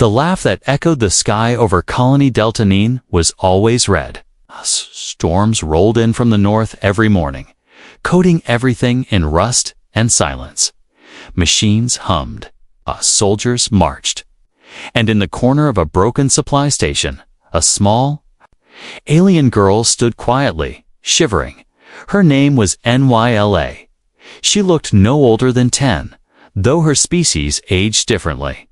The laugh that echoed the sky over Colony Delta Nine was always red. Storms rolled in from the north every morning, coating everything in rust and silence. Machines hummed. Soldiers marched. And in the corner of a broken supply station, a small, alien girl stood quietly, shivering. Her name was Nyla. She looked no older than 10, though her species aged differently.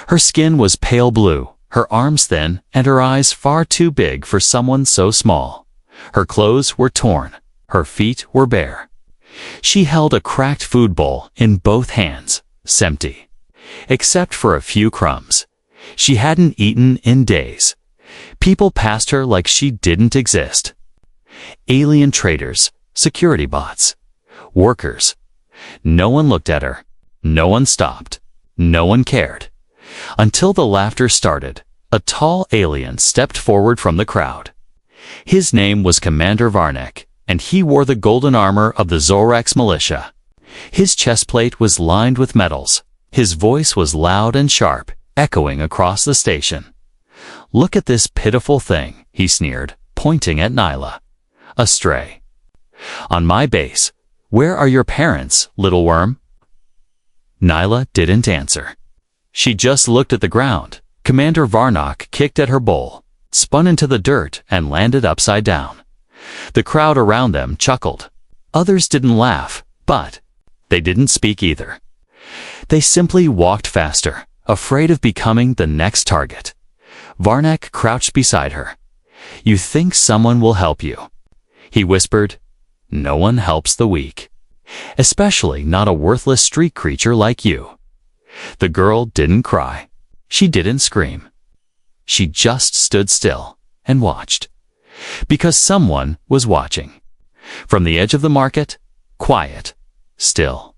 Her skin was pale blue, her arms thin, and her eyes far too big for someone so small. Her clothes were torn, her feet were bare. She held a cracked food bowl in both hands, empty, except for a few crumbs. She hadn't eaten in days. People passed her like she didn't exist. Alien traders, security bots, workers. No one looked at her. No one stopped. No one cared. Until the laughter started, a tall alien stepped forward from the crowd. His name was Commander Varnak, and he wore the golden armor of the Zorax militia. His chestplate was lined with medals. His voice was loud and sharp, echoing across the station. "Look at this pitiful thing," he sneered, pointing at Nyla. "A stray. On my base. Where are your parents, little worm?" Nyla didn't answer. She just looked at the ground. Commander Varnak kicked at her bowl, spun into the dirt, and landed upside down. The crowd around them chuckled. Others didn't laugh, but they didn't speak either. They simply walked faster, afraid of becoming the next target. Varnak crouched beside her. "You think someone will help you?" He whispered. "No one helps the weak. Especially not a worthless street creature like you." The girl didn't cry. She didn't scream. She just stood still and watched. Because someone was watching. From the edge of the market, quiet, still.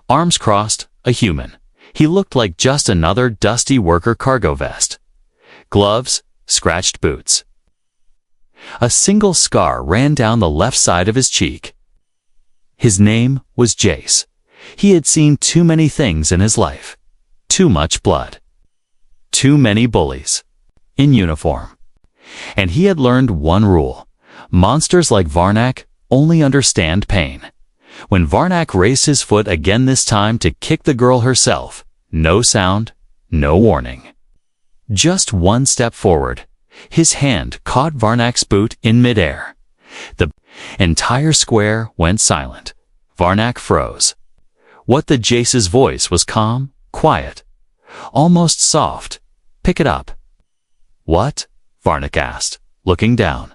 Arms crossed, a human. He looked like just another dusty worker cargo vest. Gloves, scratched boots. A single scar ran down the left side of his cheek. His name was Jace. He had seen too many things in his life. Too much blood. Too many bullies. In uniform. And he had learned one rule. Monsters like Varnak only understand pain. When Varnak raised his foot again, this time to kick the girl herself, no sound, no warning. Just one step forward. His hand caught Varnak's boot in midair. The entire square went silent. Varnak froze. What the Jace's voice was calm, quiet, almost soft. "Pick it up." "What?" Varnak asked, looking down.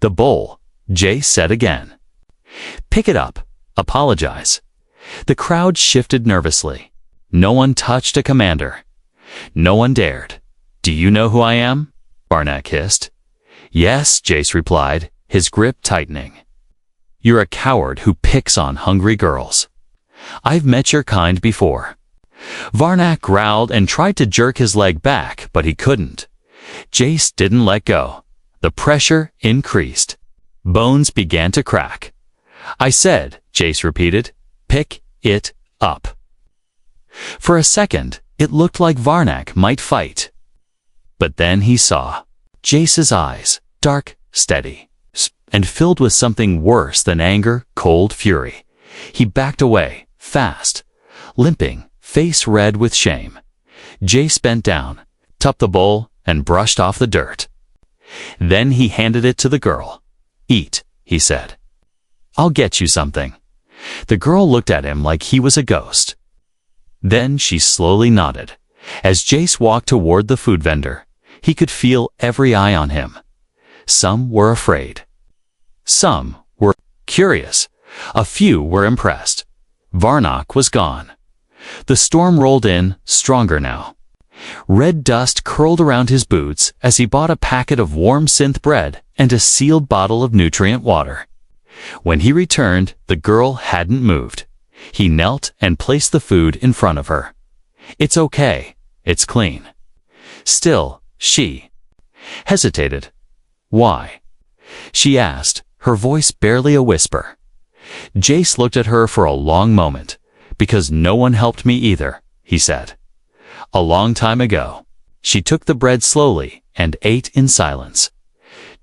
"The bowl," Jace said again. "Pick it up. Apologize." The crowd shifted nervously. No one touched a commander. No one dared. "Do you know who I am?" Varnak hissed. "Yes," Jace replied, his grip tightening. "You're a coward who picks on hungry girls. I've met your kind before." Varnak growled and tried to jerk his leg back, but he couldn't. Jace didn't let go. The pressure increased. Bones began to crack. "I said," Jace repeated, "pick it up." For a second, it looked like Varnak might fight. But then he saw Jace's eyes, dark, steady, and filled with something worse than anger, cold fury. He backed away, fast, limping, face red with shame. Jace bent down, topped the bowl, and brushed off the dirt. Then he handed it to the girl. "Eat," he said. "I'll get you something." The girl looked at him like he was a ghost. Then she slowly nodded. As Jace walked toward the food vendor, he could feel every eye on him. Some were afraid. Some were curious. A few were impressed. Varnak was gone. The storm rolled in, stronger now. Red dust curled around his boots as he bought a packet of warm synth bread and a sealed bottle of nutrient water. When he returned, the girl hadn't moved. He knelt and placed the food in front of her. "It's okay. It's clean." Still, she hesitated. "Why?" she asked, her voice barely a whisper. Jace looked at her for a long moment. "Because no one helped me either," he said. "A long time ago." She took the bread slowly and ate in silence.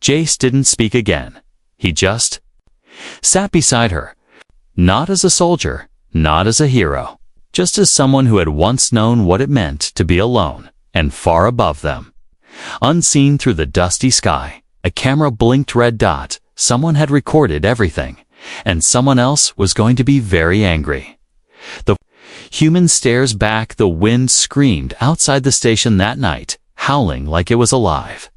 Jace didn't speak again. He just sat beside her, not as a soldier, not as a hero, just as someone who had once known what it meant to be alone and far above them. Unseen through the dusty sky, a camera blinked red dot. Someone had recorded everything, and someone else was going to be very angry. The human stares back. The wind screamed outside the station that night, howling like it was alive.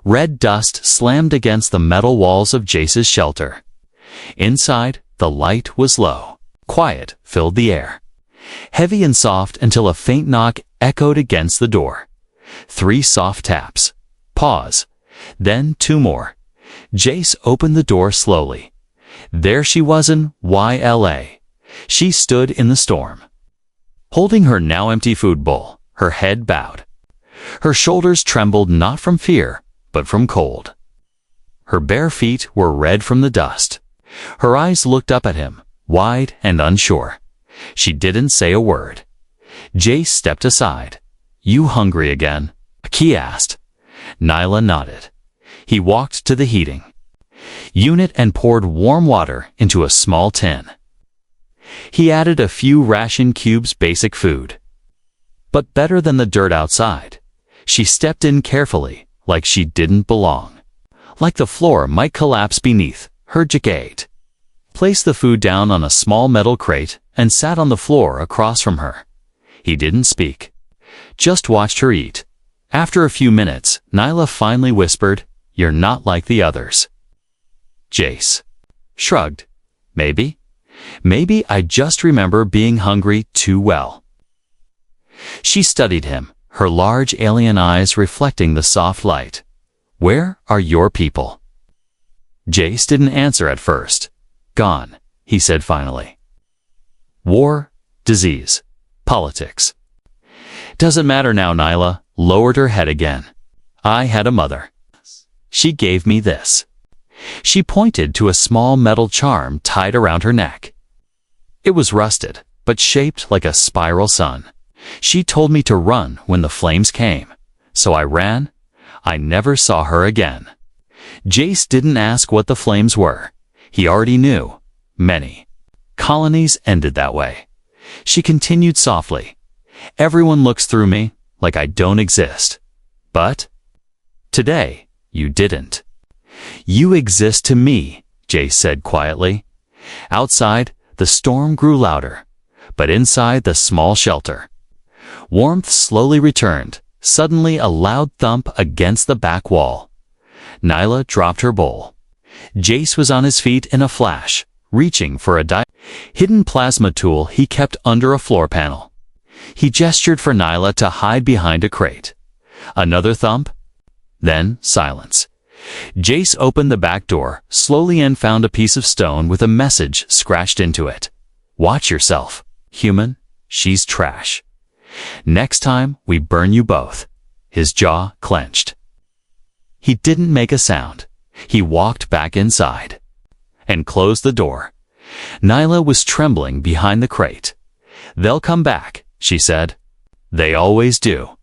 Red dust slammed against the metal walls of Jace's shelter. Inside, the light was low. Quiet filled the air, heavy and soft until a faint knock echoed against the door. 3 soft taps. Pause. Then 2 more. Jace opened the door slowly. There she was in YLA. She stood in the storm, holding her now empty food bowl, her head bowed. Her shoulders trembled not from fear, but from cold. Her bare feet were red from the dust. Her eyes looked up at him, wide and unsure. She didn't say a word. Jace stepped aside. "You hungry again?" he asked. Nyla nodded. He walked to the heating unit and poured warm water into a small tin. He added a few ration cubes, basic food, but better than the dirt outside. She stepped in carefully, like she didn't belong, like the floor might collapse beneath her jacket. Placed the food down on a small metal crate and sat on the floor across from her. He didn't speak, just watched her eat. After a few minutes, Nyla finally whispered, "You're not like the others." Jace shrugged. Maybe I just remember being hungry too well. She studied him, her large alien eyes reflecting the soft light. "Where are your people?" Jace didn't answer at first. "Gone," he said finally. "War, disease, politics." "Doesn't matter now." Nyla lowered her head again. "I had a mother. She gave me this." She pointed to a small metal charm tied around her neck. It was rusted, but shaped like a spiral sun. "She told me to run when the flames came, so I ran. I never saw her again." Jace didn't ask what the flames were. He already knew. Many colonies ended that way. She continued softly. "Everyone looks through me, like I don't exist. But today, you didn't. You exist to me," Jace said quietly. Outside, the storm grew louder, but inside the small shelter, warmth slowly returned. Suddenly, a loud thump against the back wall. Nyla dropped her bowl. Jace was on his feet in a flash, reaching for a hidden plasma tool he kept under a floor panel. He gestured for Nyla to hide behind a crate. Another thump, then silence. Jace opened the back door slowly and found a piece of stone with a message scratched into it. "Watch yourself, human. She's trash. Next time, we burn you both." His jaw clenched. He didn't make a sound. He walked back inside and closed the door. Nyla was trembling behind the crate. "They'll come back," she said. "They always do."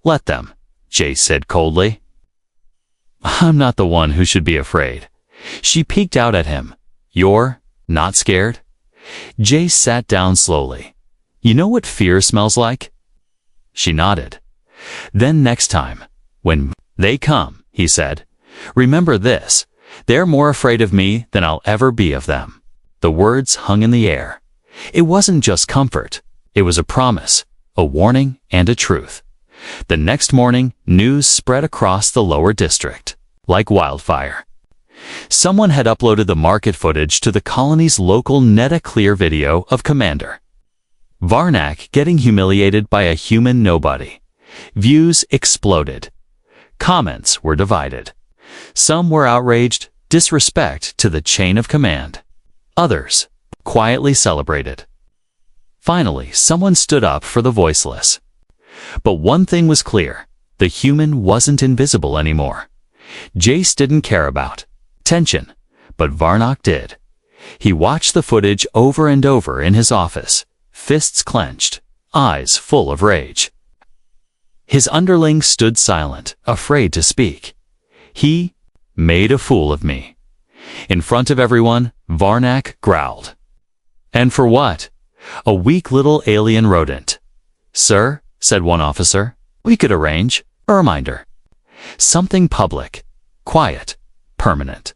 "Let them," Jace said coldly. "I'm not the one who should be afraid." She peeked out at him. "You're not scared?" Jace sat down slowly. "You know what fear smells like?" She nodded. "Then next time, when they come," he said, "remember this. They're more afraid of me than I'll ever be of them." The words hung in the air. It wasn't just comfort. It was a promise, a warning, and a truth. The next morning, news spread across the lower district like wildfire. Someone had uploaded the market footage to the colony's local net, a clear video of Commander Varnak getting humiliated by a human nobody. Views exploded. Comments were divided. Some were outraged, disrespect to the chain of command. Others quietly celebrated. Finally, someone stood up for the voiceless. But one thing was clear. The human wasn't invisible anymore. Jace didn't care about tension, but Varnak did. He watched the footage over and over in his office, fists clenched, eyes full of rage. His underlings stood silent, afraid to speak. He made a fool of me. In front of everyone, Varnak growled. And for what? A weak little alien rodent. Sir, said one officer, we could arrange a reminder. Something public, quiet, permanent.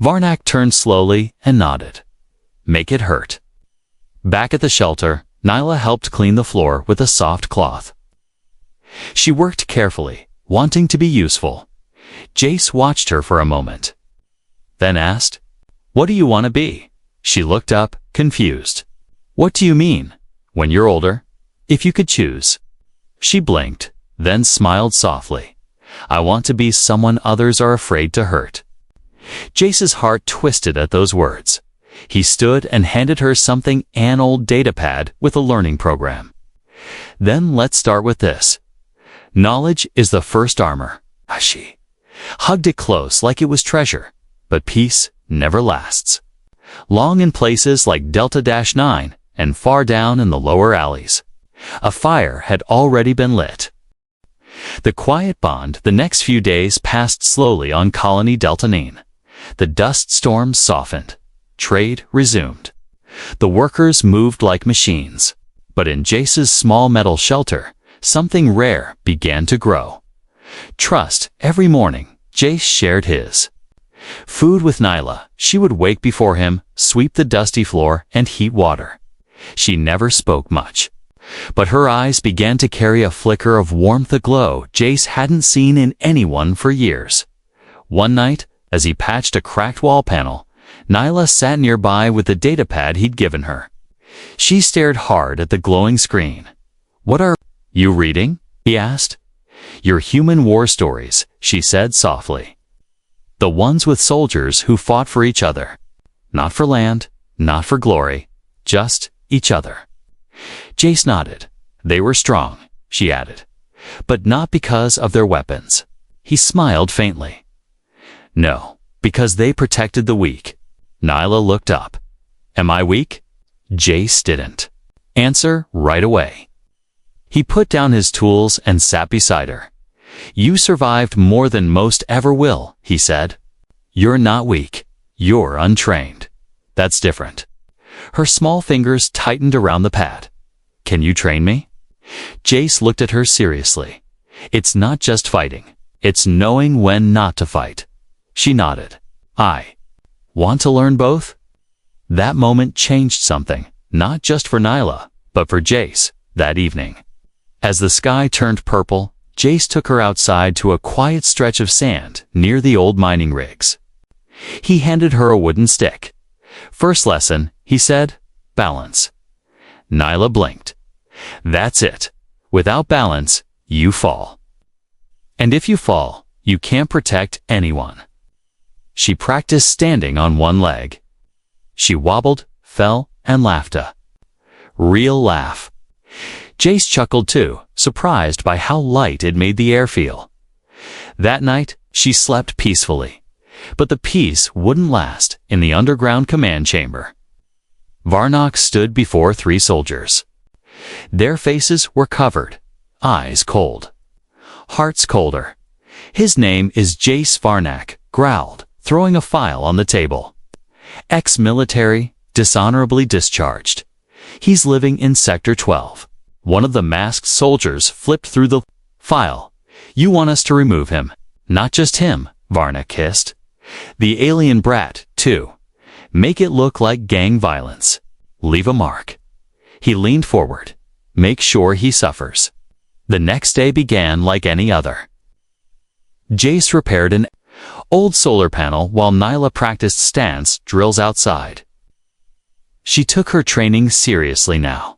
Varnak turned slowly and nodded. Make it hurt. Back at the shelter, Nyla helped clean the floor with a soft cloth. She worked carefully, wanting to be useful. Jace watched her for a moment, then asked, What do you want to be? She looked up, confused. What do you mean? When you're older? If you could choose. She blinked, then smiled softly. I want to be someone others are afraid to hurt. Jace's heart twisted at those words. He stood and handed her something, an old datapad with a learning program. Then let's start with this. Knowledge is the first armor. She hugged it close like it was treasure, but peace never lasts. Long in places like Delta-9 and far down in the lower alleys, a fire had already been lit. The quiet bond the next few days passed slowly on Colony Delta-9. The dust storms softened. Trade resumed. The workers moved like machines. But in Jace's small metal shelter, something rare began to grow. Trust. Every morning, Jace shared his food with Nyla. She would wake before him, sweep the dusty floor, and heat water. She never spoke much, but her eyes began to carry a flicker of warmth, a glow Jace hadn't seen in anyone for years. One night, as he patched a cracked wall panel, Nyla sat nearby with the datapad he'd given her. She stared hard at the glowing screen. What are you reading? He asked. Your human war stories, she said softly. The ones with soldiers who fought for each other. Not for land, not for glory, just each other. Jace nodded. They were strong, she added, but not because of their weapons. He smiled faintly. No, because they protected the weak. Nyla looked up. Am I weak? Jace didn't answer right away. He put down his tools and sat beside her. You survived more than most ever will, he said. You're not weak. You're untrained. That's different. Her small fingers tightened around the pad. Can you train me? Jace looked at her seriously. It's not just fighting. It's knowing when not to fight. She nodded. I want to learn both? That moment changed something, not just for Nyla, but for Jace, that evening. As the sky turned purple, Jace took her outside to a quiet stretch of sand near the old mining rigs. He handed her a wooden stick. First lesson, he said, balance. Nyla blinked. That's it. Without balance, you fall. And if you fall, you can't protect anyone. She practiced standing on one leg. She wobbled, fell, and laughed a real laugh. Jace chuckled too, surprised by how light it made the air feel. That night, she slept peacefully. But the peace wouldn't last in the underground command chamber. Varnak stood before 3 soldiers. Their faces were covered, eyes cold, hearts colder. His name is Jace Varnak, growled, throwing a file on the table. Ex-military, dishonorably discharged. He's living in Sector 12. One of the masked soldiers flipped through the file. You want us to remove him. Not just him, Varnak hissed. The alien brat, too. Make it look like gang violence. Leave a mark. He leaned forward. Make sure he suffers. The next day began like any other. Jace repaired an old solar panel while Nyla practiced stance drills outside. She took her training seriously now.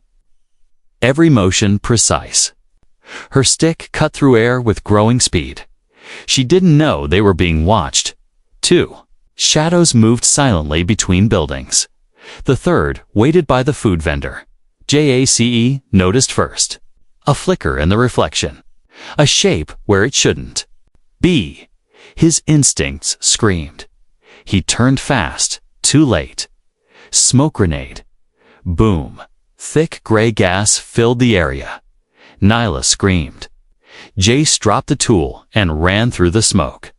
Every motion precise. Her stick cut through air with growing speed. She didn't know they were being watched. 2 shadows moved silently between buildings. The third waited by the food vendor. Jace noticed first. A flicker in the reflection. A shape where it shouldn't be. His instincts screamed. He turned fast, too late. Smoke grenade. Boom. Thick gray gas filled the area. Nyla screamed. Jace dropped the tool and ran through the smoke.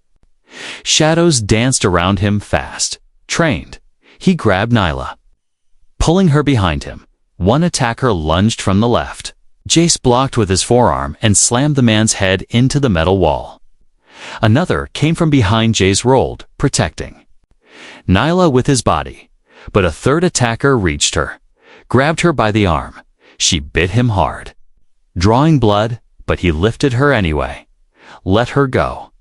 Shadows danced around him fast. Trained, he grabbed Nyla. Pulling her behind him, one attacker lunged from the left. Jace blocked with his forearm and slammed the man's head into the metal wall. Another came from behind. Jace rolled, protecting Nyla with his body, but a third attacker reached her, grabbed her by the arm. She bit him hard, drawing blood, but he lifted her anyway. Let her go.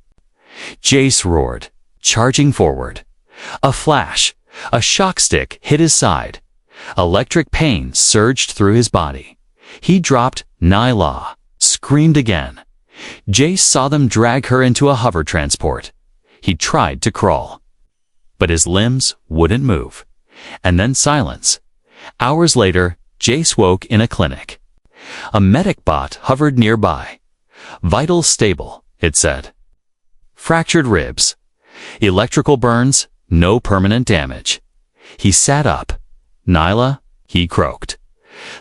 Jace roared, charging forward. A flash, a shock stick hit his side. Electric pain surged through his body. He dropped Nyla, screamed again. Jace saw them drag her into a hover transport. He tried to crawl, but his limbs wouldn't move. And then silence. Hours later, Jace woke in a clinic. A medic bot hovered nearby. Vitals stable, it said. Fractured ribs. Electrical burns, no permanent damage. He sat up. Nyla, he croaked.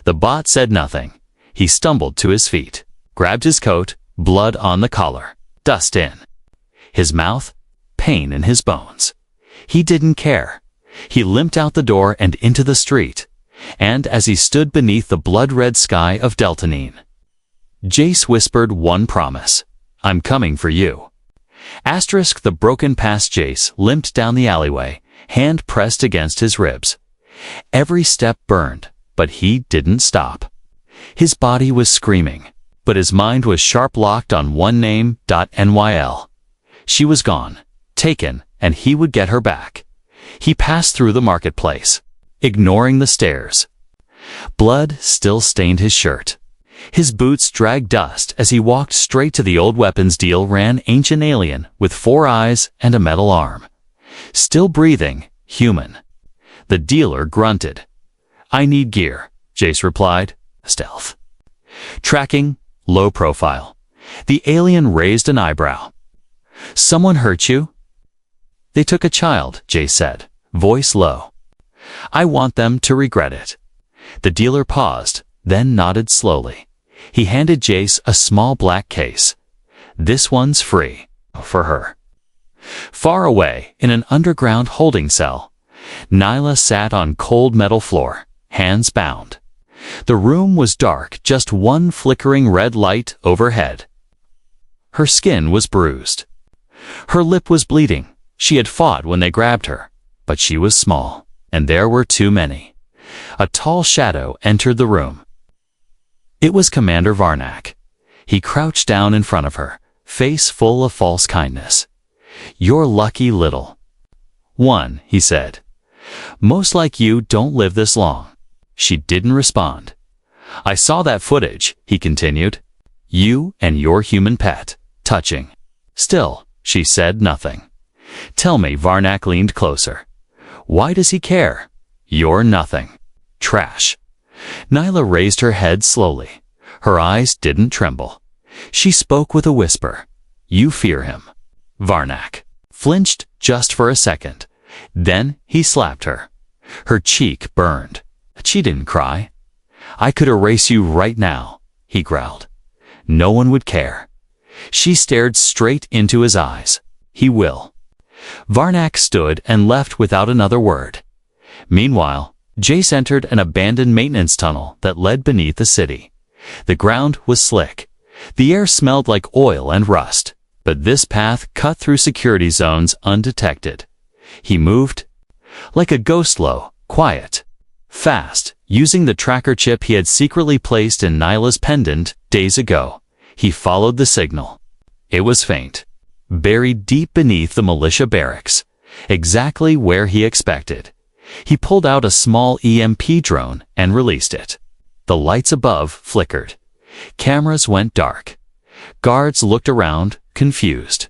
The bot said nothing. He stumbled to his feet, grabbed his coat, blood on the collar, dust in his mouth, pain in his bones. He didn't care. He limped out the door and into the street. And as he stood beneath the blood-red sky of Deltanine, Jace whispered one promise. I'm coming for you. Asterisk the broken past. Jace limped down the alleyway, hand pressed against his ribs. Every step burned, but he didn't stop. His body was screaming, but his mind was sharp locked on one name, .nyl. She was gone, taken, and he would get her back. He passed through the marketplace, ignoring the stares. Blood still stained his shirt. His boots dragged dust as he walked straight to the old weapons deal. Ran ancient alien with 4 eyes and a metal arm. Still breathing, human. The dealer grunted. I need gear, Jace replied. Stealth. Tracking, low profile. The alien raised an eyebrow. Someone hurt you? They took a child, Jace said, voice low. I want them to regret it. The dealer paused, then nodded slowly. He handed Jace a small black case. This one's free. For her. Far away, in an underground holding cell, Nyla sat on cold metal floor, hands bound. The room was dark, just one flickering red light overhead. Her skin was bruised. Her lip was bleeding. She had fought when they grabbed her, but she was small, and there were too many. A tall shadow entered the room. It was Commander Varnak. He crouched down in front of her, face full of false kindness. You're lucky little one, he said. Most like you don't live this long. She didn't respond. I saw that footage, he continued. You and your human pet, touching. Still, she said nothing. Tell me, Varnak leaned closer. Why does he care? You're nothing. Trash. Nyla raised her head slowly. Her eyes didn't tremble. She spoke with a whisper. You fear him. Varnak flinched just for a second. Then he slapped her. Her cheek burned. She didn't cry. I could erase you right now, he growled. No one would care. She stared straight into his eyes. He will. Varnak stood and left without another word. Meanwhile, Jace entered an abandoned maintenance tunnel that led beneath the city. The ground was slick. The air smelled like oil and rust, but this path cut through security zones undetected. He moved like a ghost, low, quiet, fast, using the tracker chip he had secretly placed in Nyla's pendant days ago. He followed the signal. It was faint, buried deep beneath the militia barracks, exactly where he expected. He pulled out a small EMP drone and released it. The lights above flickered. Cameras went dark. Guards looked around, confused.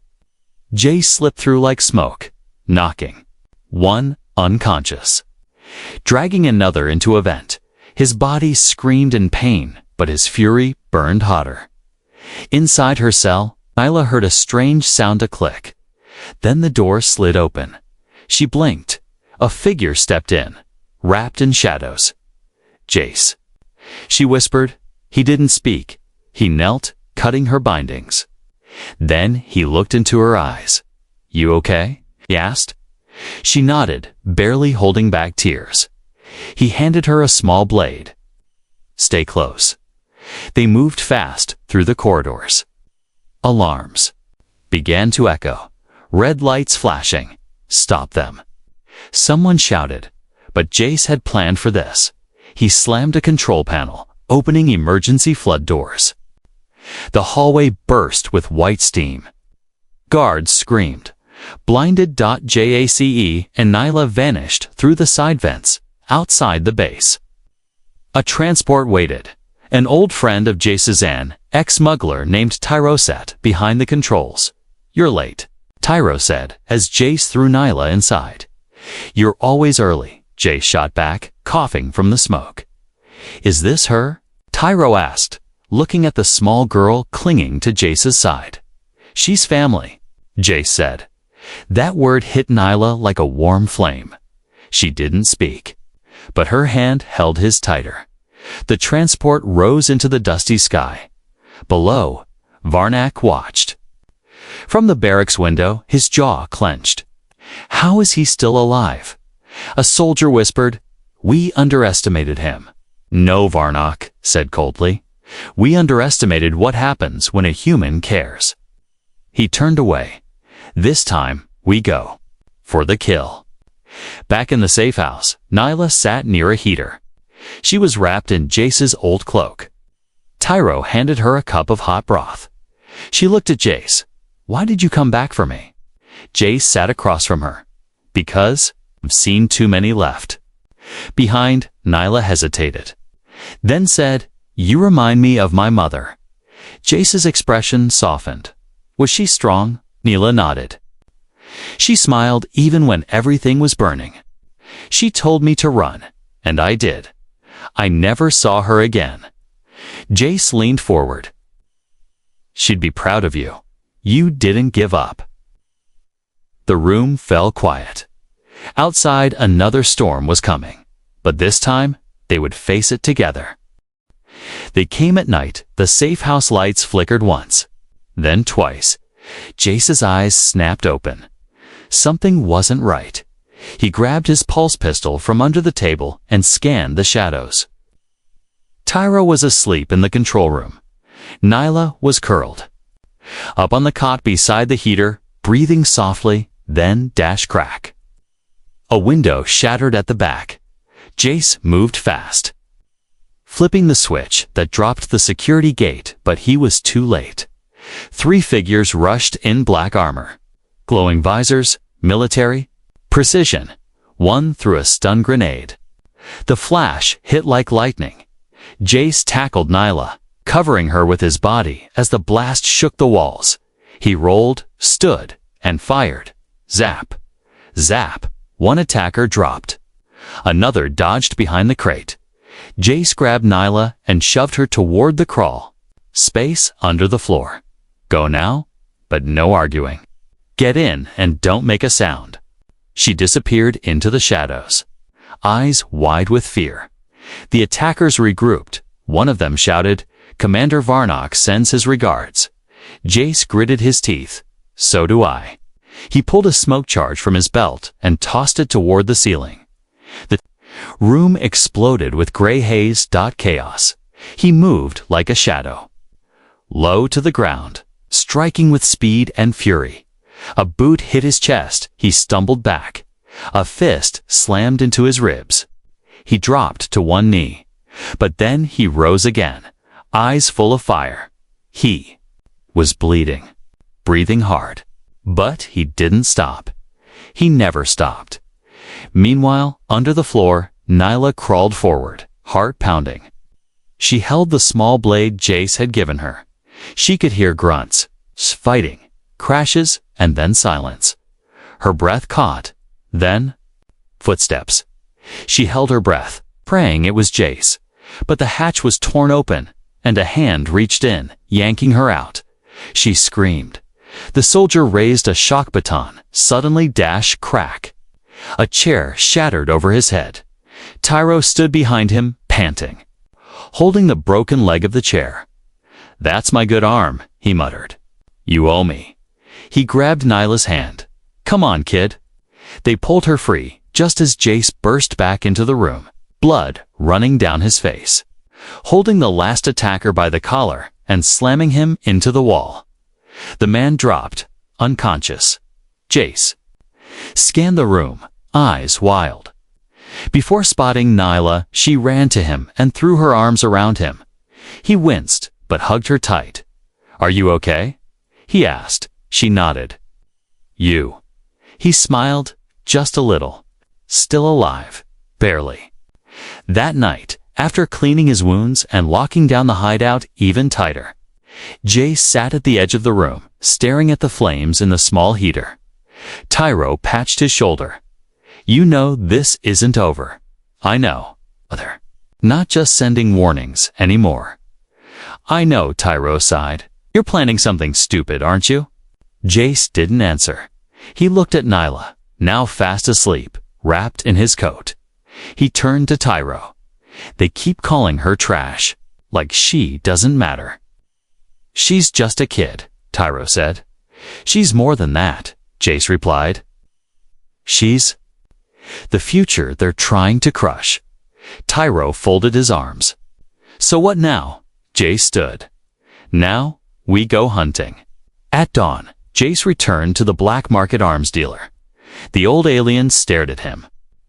Jace slipped through like smoke, knocking one unconscious, dragging another into a vent. His body screamed in pain, but his fury burned hotter. Inside her cell, Nyla heard a strange sound, a click. Then the door slid open. She blinked. A figure stepped in, wrapped in shadows. Jace. She whispered. He didn't speak. He knelt, cutting her bindings. Then he looked into her eyes. "You okay?" he asked. She nodded, barely holding back tears. He handed her a small blade. "Stay close." They moved fast through the corridors. Alarms began to echo. Red lights flashing. "Stop them." Someone shouted, but Jace had planned for this. He slammed a control panel, opening emergency flood doors. The hallway burst with white steam. Guards screamed. Blinded. Jace and Nyla vanished through the side vents, outside the base. A transport waited. An old friend of Jace's, an ex-smuggler named Tyro, sat behind the controls. "You're late," Tyro said as Jace threw Nyla inside. "You're always early," Jace shot back, coughing from the smoke. "Is this her?" Tyro asked, looking at the small girl clinging to Jace's side. "She's family," Jace said. That word hit Nyla like a warm flame. She didn't speak, but her hand held his tighter. The transport rose into the dusty sky. Below, Varnak watched. From the barracks window, his jaw clenched. How is he still alive? A soldier whispered, "We underestimated him." "No," Varnak said coldly. "We underestimated what happens when a human cares." He turned away. "This time, we go. For the kill." Back in the safe house, Nyla sat near a heater. She was wrapped in Jace's old cloak. Tyro handed her a cup of hot broth. She looked at Jace. "Why did you come back for me?" Jace sat across from her. "Because I've seen too many left." Behind, Nyla hesitated. Then said, "You remind me of my mother." Jace's expression softened. "Was she strong?" Nyla nodded. "She smiled even when everything was burning. She told me to run, and I did. I never saw her again." Jace leaned forward. "She'd be proud of you. You didn't give up." The room fell quiet. Outside, another storm was coming, but this time they would face it together. They came at night. The safe house lights flickered once, then twice. Jace's eyes snapped open. Something wasn't right. He grabbed his pulse pistol from under the table and scanned the shadows. Tyro was asleep in the control room. Nyla was curled up on the cot beside the heater, breathing softly, then dash crack. A window shattered at the back. Jace moved fast, flipping the switch that dropped the security gate, but he was too late. 3 figures rushed in black armor, glowing visors, military precision. One threw a stun grenade. The flash hit like lightning. Jace tackled Nyla, covering her with his body as the blast shook the walls. He rolled, stood, and fired. Zap! Zap! One attacker dropped. Another dodged behind the crate. Jace grabbed Nyla and shoved her toward the crawl. Space under the floor. Go now, but no arguing. Get in and don't make a sound. She disappeared into the shadows, eyes wide with fear. The attackers regrouped. One of them shouted, "Commander Varnak sends his regards." Jace gritted his teeth. "So do I." He pulled a smoke charge from his belt and tossed it toward the ceiling. The room exploded with gray haze. Chaos. He moved like a shadow. Low to the ground, striking with speed and fury. A boot hit his chest. He stumbled back. A fist slammed into his ribs. He dropped to one knee. But then he rose again, eyes full of fire. He was bleeding, breathing hard. But he didn't stop. He never stopped. Meanwhile, under the floor, Nyla crawled forward, heart pounding. She held the small blade Jace had given her. She could hear grunts, fighting, crashes, and then silence. Her breath caught. Then, footsteps. She held her breath, praying it was Jace. But the hatch was torn open, and a hand reached in, yanking her out. She screamed. The soldier raised a shock baton. Suddenly, dash, crack. A chair shattered over his head. Tyro stood behind him, panting, holding the broken leg of the chair. "That's my good arm," he muttered. "You owe me." He grabbed Nyla's hand. "Come on, kid." They pulled her free, just as Jace burst back into the room, blood running down his face, holding the last attacker by the collar and slamming him into the wall. The man dropped, unconscious. Jace scanned the room, eyes wild. Before spotting Nyla, she ran to him and threw her arms around him. He winced, but hugged her tight. "Are you okay?" he asked. She nodded. "You?" He smiled, just a little. "Still alive, barely." That night, after cleaning his wounds and locking down the hideout even tighter, Jace sat at the edge of the room, staring at the flames in the small heater. Tyro patched his shoulder. "You know this isn't over." "I know, Mother. Not just sending warnings anymore." "I know," Tyro sighed. "You're planning something stupid, aren't you?" Jace didn't answer. He looked at Nyla, now fast asleep, wrapped in his coat. He turned to Tyro. "They keep calling her trash, like she doesn't matter." "She's just a kid," Tyro said. "She's more than that," Jace replied. "She's the future they're trying to crush." Tyro folded his arms. "So what now?" Jace stood. "Now, we go hunting." At dawn, Jace returned to the black market arms dealer. The old alien stared at him.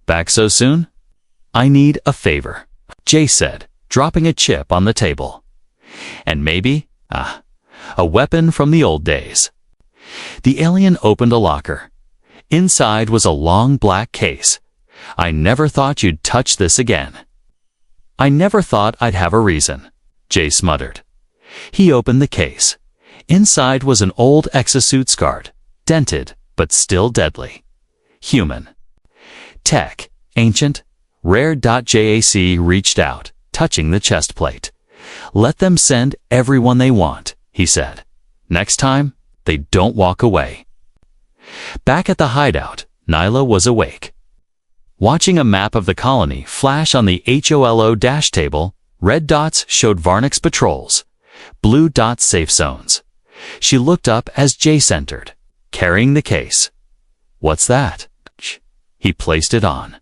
"Back so soon?" "I need a favor," Jace said, dropping a chip on the table. "And maybe, a weapon from the old days." The alien opened a locker. Inside was a long black case. "I never thought you'd touch this again." "I never thought I'd have a reason," Jace muttered. He opened the case. Inside was an old exosuit scarred, dented, but still deadly. Human. Tech, ancient, rare. Jac reached out, touching the chest plate. "Let them send everyone they want," he said. "Next time, they don't walk away." Back at the hideout, Nyla was awake. Watching a map of the colony flash on the HOLO dash table, red dots showed Varnix patrols, blue dots safe zones. She looked up as Jace entered, carrying the case. "What's that?" He placed it on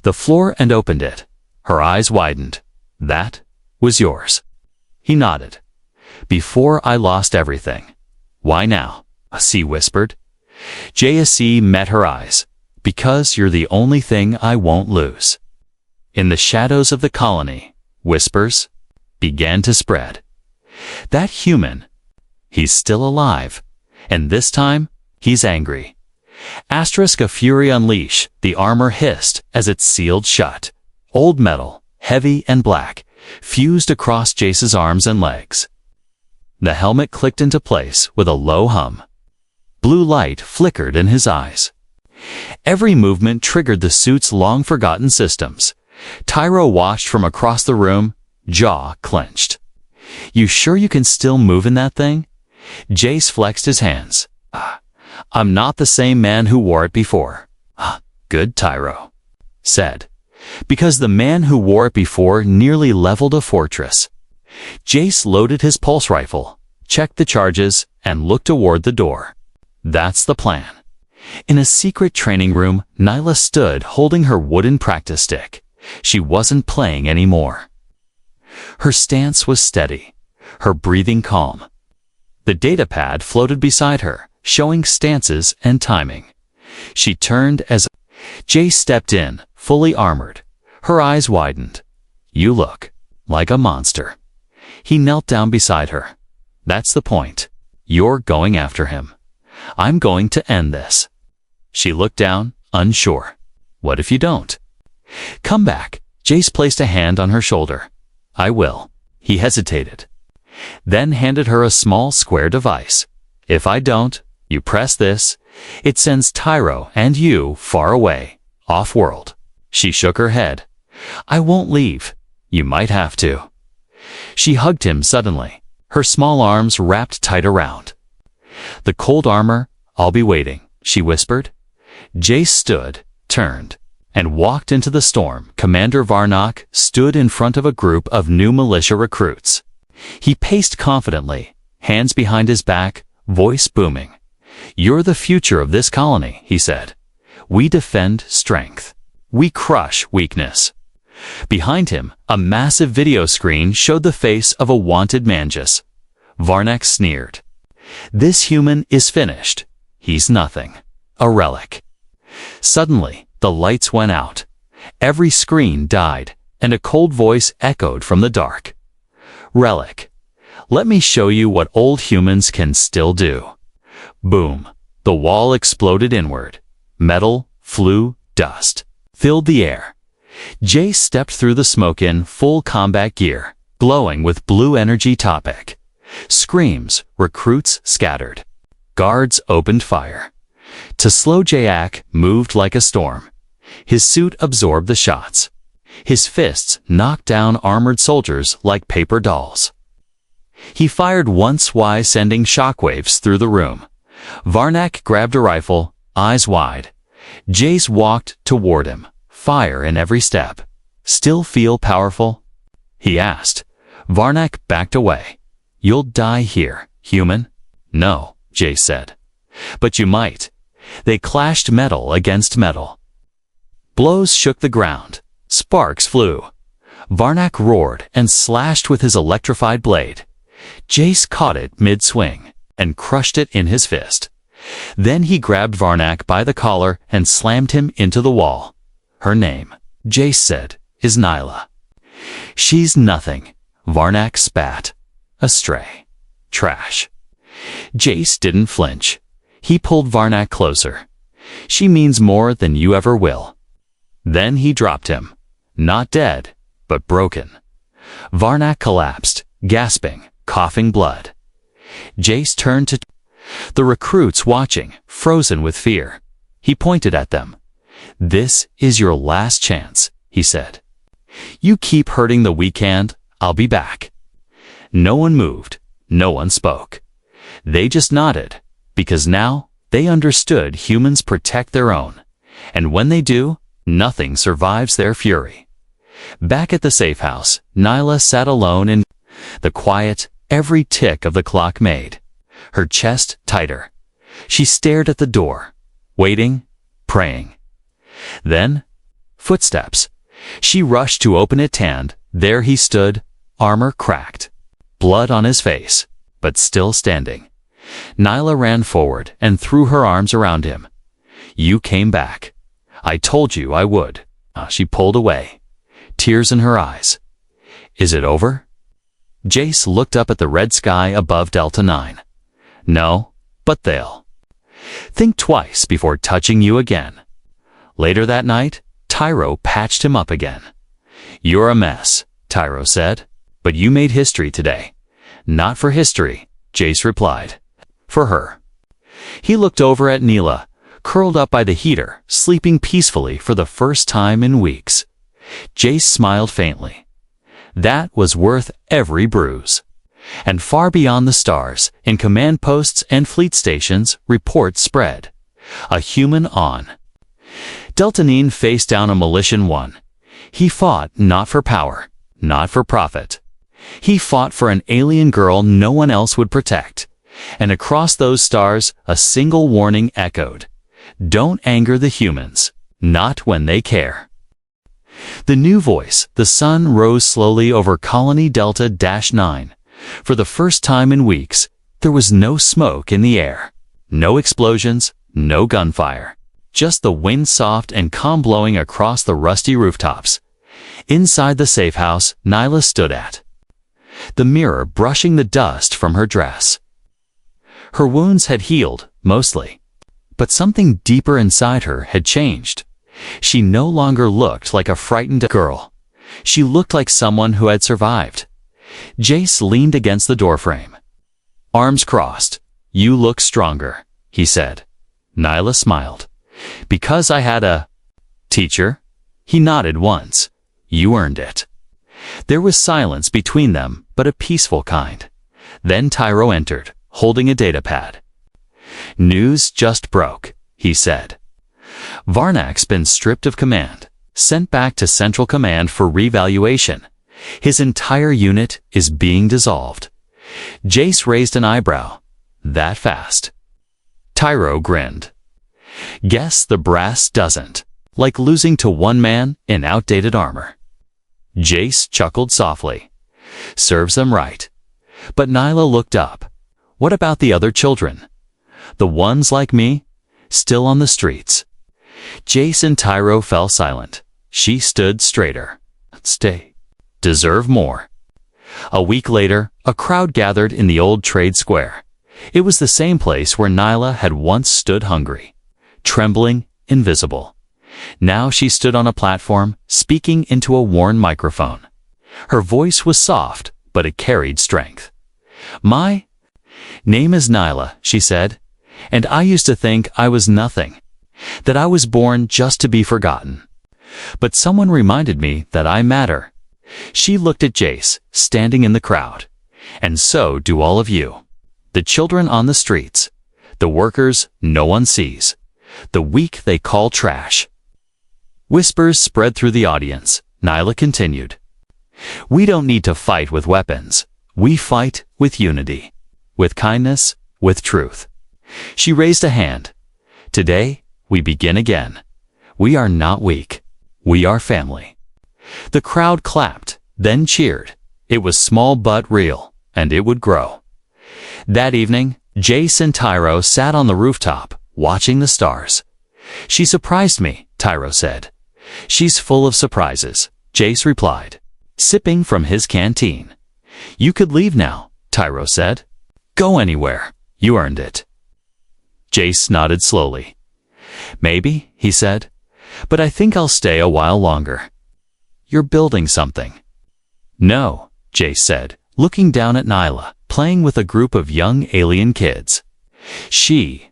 the floor and opened it. Her eyes widened. "That was yours." He nodded. "Before I lost everything." "Why now?" she whispered. Jac met her eyes. "Because you're the only thing I won't lose." In the shadows of the colony, whispers began to spread. "That human, he's still alive, and this time, he's angry." Asterisk, a fury unleash, the armor hissed as it sealed shut. Old metal, heavy and black, fused across Jace's arms and legs. The helmet clicked into place with a low hum. Blue light flickered in his eyes. Every movement triggered the suit's long-forgotten systems. Tyro watched from across the room, jaw clenched. "You sure you can still move in that thing?" Jace flexed his hands. "I'm not the same man who wore it before." "Good," Tyro said, "because the man who wore it before nearly leveled a fortress." Jace loaded his pulse rifle, checked the charges, and looked toward the door. "That's the plan." In a secret training room, Nyla stood holding her wooden practice stick. She wasn't playing anymore. Her stance was steady, her breathing calm. The datapad floated beside her, showing stances and timing. She turned as Jace stepped in, fully armored. Her eyes widened. "You look like a monster." He knelt down beside her. "That's the point. You're going after him. I'm going to end this." She looked down, unsure. "What if you don't?" "Come back." Jace placed a hand on her shoulder. "I will." He hesitated, then handed her a small square device. "If I don't, you press this. It sends Tyro and you far away, off-world." She shook her head. "I won't leave. You might have to." She hugged him suddenly, her small arms wrapped tight around. "The cold armor, I'll be waiting," she whispered. Jace stood, turned, and walked into the storm. Commander Varnock stood in front of a group of new militia recruits. He paced confidently, hands behind his back, voice booming. "You're the future of this colony," he said. "We defend strength. We crush weakness." Behind him, a massive video screen showed the face of a wanted Mangus. Varnak sneered. "This human is finished. He's nothing. A relic." Suddenly, the lights went out. Every screen died, and a cold voice echoed from the dark. "Relic. Let me show you what old humans can still do." Boom. The wall exploded inward. Metal, flue, dust filled the air. Jace stepped through the smoke in full combat gear, glowing with blue energy topic. Screams, recruits scattered. Guards opened fire. To slow Jayak moved like a storm. His suit absorbed the shots. His fists knocked down armored soldiers like paper dolls. He fired once, sending shockwaves through the room. Varnak grabbed a rifle, eyes wide. Jace walked toward him, fire in every step. "Still feel powerful?" he asked. Varnak backed away. "You'll die here, human." "No," Jace said. "But you might." They clashed metal against metal. Blows shook the ground. Sparks flew. Varnak roared and slashed with his electrified blade. Jace caught it mid-swing and crushed it in his fist. Then he grabbed Varnak by the collar and slammed him into the wall. "Her name," Jace said, "is Nyla." "She's nothing," Varnak spat. "A stray. Trash." Jace didn't flinch. He pulled Varnak closer. "She means more than you ever will." Then he dropped him. Not dead, but broken. Varnak collapsed, gasping, coughing blood. Jace turned to the recruits watching, frozen with fear. He pointed at them. "This is your last chance," he said. "You keep hurting the weak hand, I'll be back." No one moved. No one spoke. They just nodded, because now they understood humans protect their own. And when they do, nothing survives their fury. Back at the safe house, Nyla sat alone in the quiet every tick of the clock made. Her chest tighter. She stared at the door, waiting, praying. Then, footsteps. She rushed to open it, and there he stood, armor cracked, blood on his face, but still standing. Nyla ran forward and threw her arms around him. "You came back. I told you I would." She pulled away, tears in her eyes. "Is it over?" Jace looked up at the red sky above Delta 9. "No, but they'll think twice before touching you again." Later that night, Tyro patched him up again. "You're a mess," Tyro said, "but you made history today." "Not for history," Jace replied. "For her." He looked over at Nyla, curled up by the heater, sleeping peacefully for the first time in weeks. Jace smiled faintly. That was worth every bruise. And far beyond the stars, in command posts and fleet stations, reports spread. A human on Deltanine faced down a Militian one. He fought not for power, not for profit. He fought for an alien girl no one else would protect. And across those stars, a single warning echoed. Don't anger the humans, not when they care. The new voice, the sun rose slowly over Colony Delta-9. For the first time in weeks, there was no smoke in the air. No explosions, no gunfire. Just the wind soft and calm blowing across the rusty rooftops. Inside the safe house, Nyla stood at the mirror, brushing the dust from her dress. Her wounds had healed, mostly. But something deeper inside her had changed. She no longer looked like a frightened girl. She looked like someone who had survived. Jace leaned against the doorframe. Arms crossed. "You look stronger," he said. Nyla smiled. "Because I had a teacher?" He nodded once. "You earned it." There was silence between them, but a peaceful kind. Then Tyro entered, holding a datapad. "News just broke," he said. "Varnak's been stripped of command, sent back to Central Command for revaluation. His entire unit is being dissolved. Jace raised an eyebrow. That fast? Tyro grinned. Guess the brass doesn't. Like losing to one man in outdated armor. Jace chuckled softly. Serves them right. But Nyla looked up. What about the other children? The ones like me? Still on the streets. Jace and Tyro fell silent. She stood straighter. Stay. Deserve more. A week later, a crowd gathered in the old trade square. It was the same place where Nyla had once stood hungry. Trembling, invisible. Now she stood on a platform, speaking into a worn microphone. Her voice was soft, but it carried strength. My name is Nyla, she said, and I used to think I was nothing, that I was born just to be forgotten. But someone reminded me that I matter. She looked at Jace, standing in the crowd. And so do all of you. The children on the streets. The workers no one sees. The weak they call trash. Whispers spread through the audience. Nyla continued. We don't need to fight with weapons. We fight with unity. With kindness, with truth. She raised a hand. Today, we begin again. We are not weak. We are family. The crowd clapped, then cheered. It was small but real, and it would grow. That evening, Jace and Tyro sat on the rooftop, watching the stars. She surprised me, Tyro said. She's full of surprises, Jace replied, sipping from his canteen. You could leave now, Tyro said. Go anywhere. You earned it. Jace nodded slowly. Maybe, he said, but I think I'll stay a while longer. You're building something. No, Jace said, looking down at Nyla, playing with a group of young alien kids. She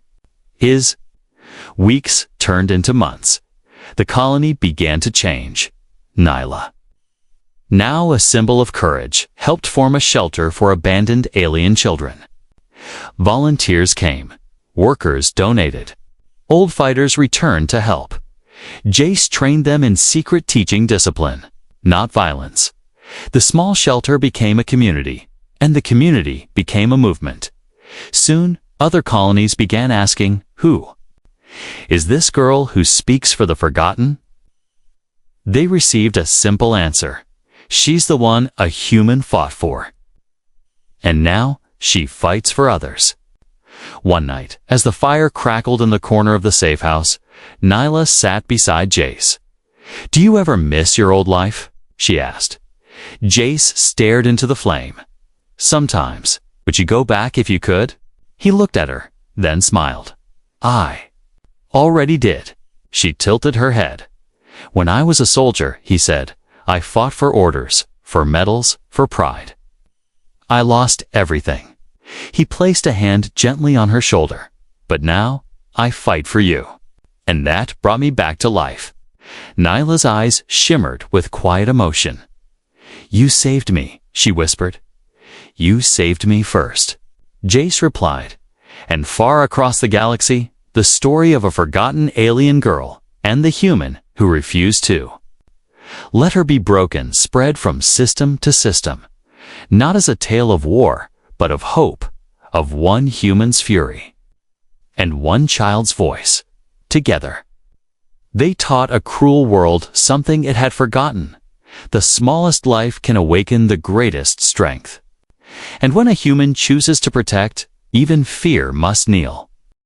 is. Weeks turned into months. The colony began to change. Nyla, now a symbol of courage, helped form a shelter for abandoned alien children. Volunteers came. Workers donated. Old fighters returned to help. Jace trained them in secret teaching discipline, not violence. The small shelter became a community, and the community became a movement. Soon, other colonies began asking, who? Is this girl who speaks for the forgotten? They received a simple answer. She's the one a human fought for. And now, she fights for others. One night, as the fire crackled in the corner of the safe house, Nyla sat beside Jace. Do you ever miss your old life? She asked. Jace stared into the flame. Sometimes. Would you go back if you could? He looked at her, then smiled. I already did. She tilted her head. When I was a soldier, he said, I fought for orders, for medals, for pride. I lost everything. He placed a hand gently on her shoulder. But now, I fight for you. And that brought me back to life. Nyla's eyes shimmered with quiet emotion. You saved me, she whispered. You saved me first. Jace replied. And far across the galaxy, the story of a forgotten alien girl and the human who refused to. Let her be broken, spread from system to system, not as a tale of war, but of hope, of one human's fury, and one child's voice, together. They taught a cruel world something it had forgotten. The smallest life can awaken the greatest strength. And when a human chooses to protect, even fear must kneel.